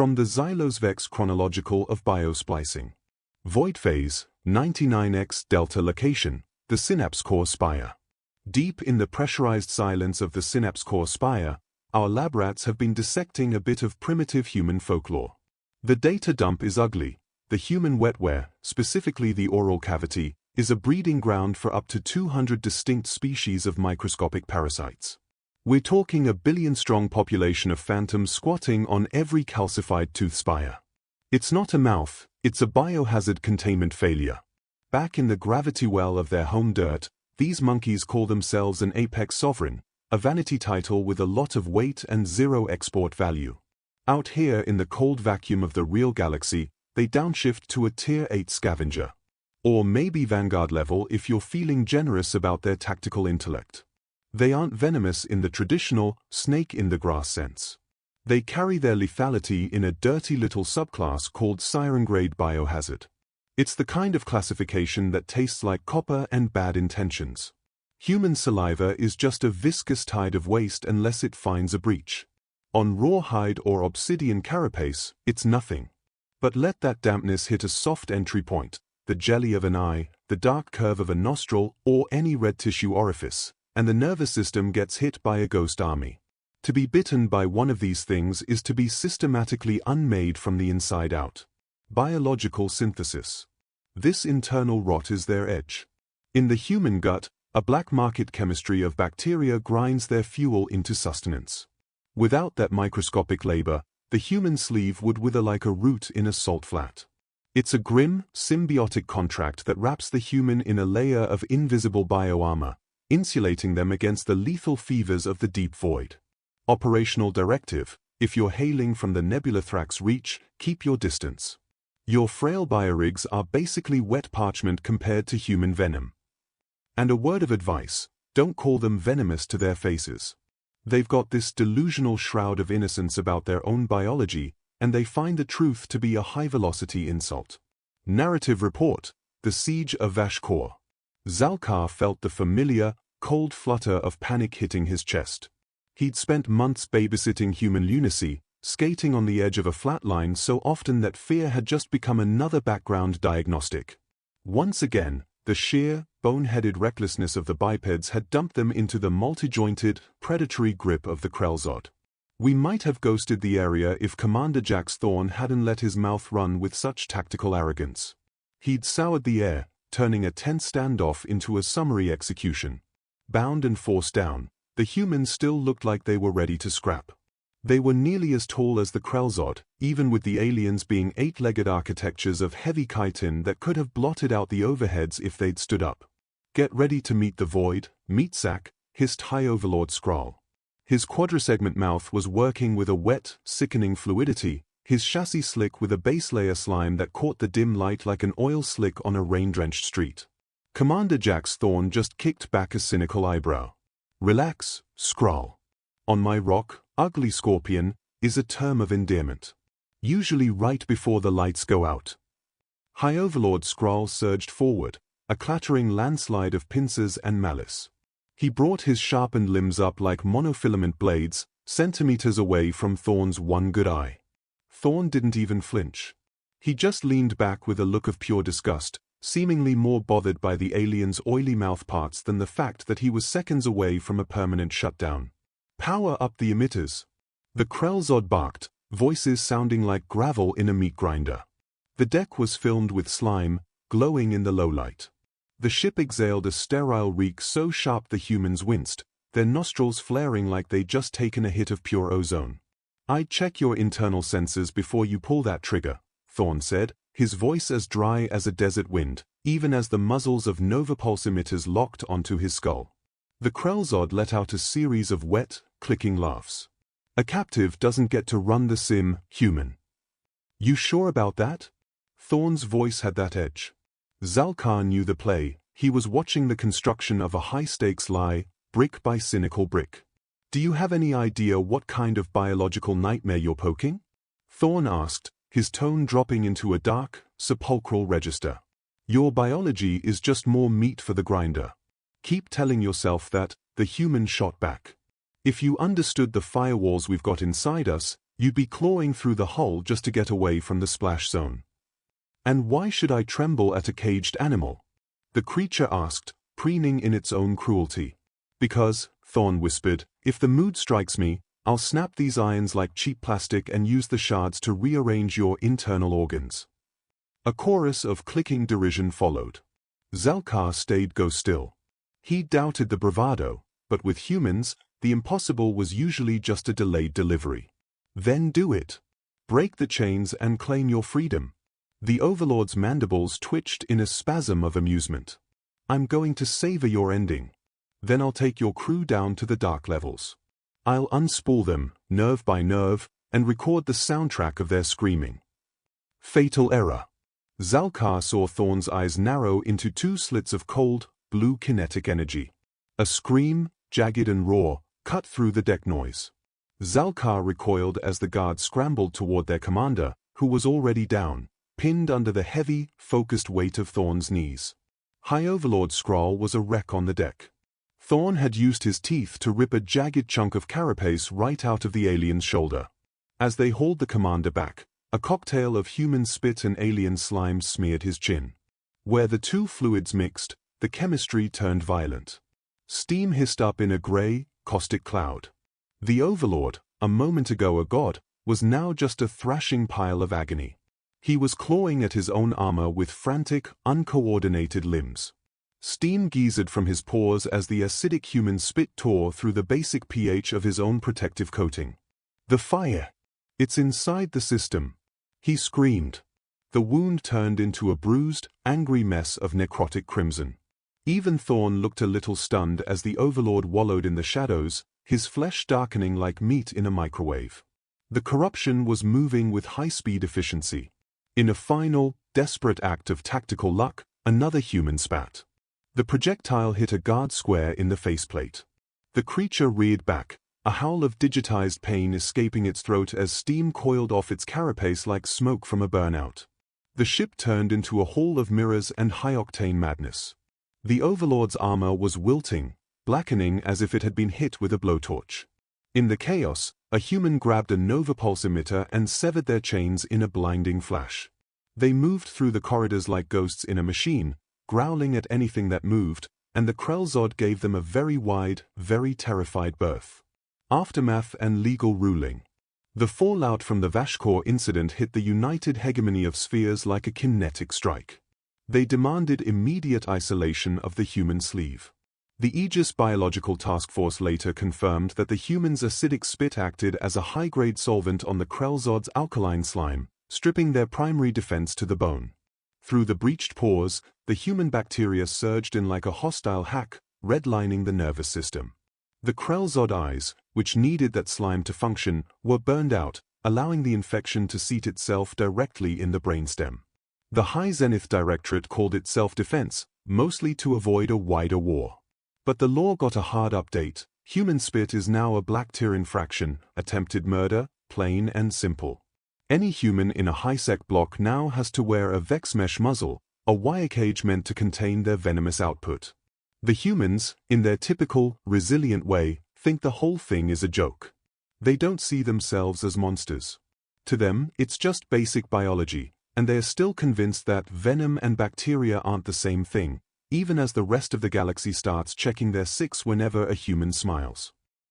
From the Xylos-Vex Chronological of Biosplicing. Void Phase, 99x Delta Location, the Synapse Core Spire. Deep in the pressurized silence of the Synapse Core Spire, our lab rats have been dissecting a bit of primitive human folklore. The data dump is ugly. The human wetware, specifically the oral cavity, is a breeding ground for up to 200 distinct species of microscopic parasites. We're talking a billion-strong population of phantoms squatting on every calcified tooth spire. It's not a mouth, it's a biohazard containment failure. Back in the gravity well of their home dirt, these monkeys call themselves an apex sovereign, a vanity title with a lot of weight and zero export value. Out here in the cold vacuum of the real galaxy, they downshift to a Tier 8 scavenger. Or maybe Vanguard level if you're feeling generous about their tactical intellect. They aren't venomous in the traditional, snake-in-the-grass sense. They carry their lethality in a dirty little subclass called siren-grade biohazard. It's the kind of classification that tastes like copper and bad intentions. Human saliva is just a viscous tide of waste unless it finds a breach. On rawhide or obsidian carapace, it's nothing. But let that dampness hit a soft entry point, the jelly of an eye, the dark curve of a nostril, or any red tissue orifice, and the nervous system gets hit by a ghost army. To be bitten by one of these things is to be systematically unmade from the inside out. Biological synthesis. This internal rot is their edge. In the human gut, a black market chemistry of bacteria grinds their fuel into sustenance. Without that microscopic labor, the human sleeve would wither like a root in a salt flat. It's a grim, symbiotic contract that wraps the human in a layer of invisible bioarmor, insulating them against the lethal fevers of the deep void. Operational directive: if you're hailing from the Nebulathrax reach, keep your distance. Your frail biorigs are basically wet parchment compared to human venom. And a word of advice: don't call them venomous to their faces. They've got this delusional shroud of innocence about their own biology, and they find the truth to be a high-velocity insult. Narrative report: the Siege of Vash-Korr. Zalkar felt the familiar, cold flutter of panic hitting his chest. He'd spent months babysitting human lunacy, skating on the edge of a flat line so often that fear had just become another background diagnostic. Once again, the sheer, boneheaded recklessness of the bipeds had dumped them into the multi-jointed, predatory grip of the Krell-Zod. We might have ghosted the area if Commander Jax Thorne hadn't let his mouth run with such tactical arrogance. He'd soured the air, turning a tense standoff into a summary execution. Bound and forced down, the humans still looked like they were ready to scrap. They were nearly as tall as the Krell-Zod, even with the aliens being eight-legged architectures of heavy chitin that could have blotted out the overheads if they'd stood up. "Get ready to meet the void, meat sack," hissed High Overlord Skrull. His quadrisegment mouth was working with a wet, sickening fluidity, his chassis slick with a base layer slime that caught the dim light like an oil slick on a rain-drenched street. Commander Jax Thorne just kicked back a cynical eyebrow. "Relax, Skrull. On my rock, ugly scorpion, is a term of endearment. Usually right before the lights go out." High Overlord Skrull surged forward, a clattering landslide of pincers and malice. He brought his sharpened limbs up like monofilament blades, centimeters away from Thorne's one good eye. Thorne didn't even flinch. He just leaned back with a look of pure disgust, seemingly more bothered by the alien's oily mouthparts than the fact that he was seconds away from a permanent shutdown. "Power up the emitters." The Krell-Zod barked, voices sounding like gravel in a meat grinder. The deck was filmed with slime, glowing in the low light. The ship exhaled a sterile reek so sharp the humans winced, their nostrils flaring like they'd just taken a hit of pure ozone. "I'd check your internal sensors before you pull that trigger," Thorne said, his voice as dry as a desert wind, even as the muzzles of Novapulse emitters locked onto his skull. The Krell-Zod let out a series of wet, clicking laughs. "A captive doesn't get to run the sim, human." "You sure about that?" Thorne's voice had that edge. Zalkar knew the play. He was watching the construction of a high-stakes lie, brick by cynical brick. "Do you have any idea what kind of biological nightmare you're poking?" Thorne asked, his tone dropping into a dark, sepulchral register. "Your biology is just more meat for the grinder. Keep telling yourself that," the human shot back. "If you understood the firewalls we've got inside us, You'd be clawing through the hull just to get away from the splash zone. And why should I tremble at a caged animal? The creature asked, preening in its own cruelty. Because, Thorne whispered, if the mood strikes me, I'll snap these irons like cheap plastic and use the shards to rearrange your internal organs. A chorus of clicking derision followed. Zalkar stayed still. He doubted the bravado, but with humans, the impossible was usually just a delayed delivery. Then do it. Break the chains and claim your freedom. The Overlord's mandibles twitched in a spasm of amusement. I'm going to savor your ending. Then I'll take your crew down to the dark levels. I'll unspool them, nerve by nerve, and record the soundtrack of their screaming. Fatal error. Zalkar saw Thorne's eyes narrow into two slits of cold, blue kinetic energy. A scream, jagged and raw, cut through the deck noise. Zalkar recoiled as the guards scrambled toward their commander, who was already down, pinned under the heavy, focused weight of Thorne's knees. High Overlord Skrull was a wreck on the deck. Thorne had used his teeth to rip a jagged chunk of carapace right out of the alien's shoulder. As they hauled the commander back, a cocktail of human spit and alien slime smeared his chin. Where the two fluids mixed, the chemistry turned violent. Steam hissed up in a gray, caustic cloud. The Overlord, a moment ago a god, was now just a thrashing pile of agony. He was clawing at his own armor with frantic, uncoordinated limbs. Steam geysered from his pores as the acidic human spit tore through the basic pH of his own protective coating. The fire! It's inside the system! He screamed. The wound turned into a bruised, angry mess of necrotic crimson. Even Thorne looked a little stunned as the Overlord wallowed in the shadows, his flesh darkening like meat in a microwave. The corruption was moving with high-speed efficiency. In a final, desperate act of tactical luck, another human spat. The projectile hit a guard square in the faceplate. The creature reared back, a howl of digitized pain escaping its throat as steam coiled off its carapace like smoke from a burnout. The ship turned into a hall of mirrors and high-octane madness. The Overlord's armor was wilting, blackening as if it had been hit with a blowtorch. In the chaos, a human grabbed a Nova Pulse emitter and severed their chains in a blinding flash. They moved through the corridors like ghosts in a machine, growling at anything that moved, and the Krell-Zod gave them a very wide, very terrified berth. Aftermath and legal ruling. The fallout from the Vash-Korr incident hit the united hegemony of spheres like a kinetic strike. They demanded immediate isolation of the human sleeve. The Aegis Biological Task Force later confirmed that the human's acidic spit acted as a high-grade solvent on the Krell-Zod's alkaline slime, stripping their primary defense to the bone. Through the breached pores, the human bacteria surged in like a hostile hack, redlining the nervous system. The Krell-Zod eyes, which needed that slime to function, were burned out, allowing the infection to seat itself directly in the brainstem. The High Zenith Directorate called it self-defense, mostly to avoid a wider war. But the law got a hard update. Human spit is now a black tier infraction, attempted murder, plain and simple. Any human in a high-sec block now has to wear a Vex mesh muzzle, a wire cage meant to contain their venomous output. The humans, in their typical, resilient way, think the whole thing is a joke. They don't see themselves as monsters. To them, it's just basic biology, and they are still convinced that venom and bacteria aren't the same thing, even as the rest of the galaxy starts checking their six whenever a human smiles.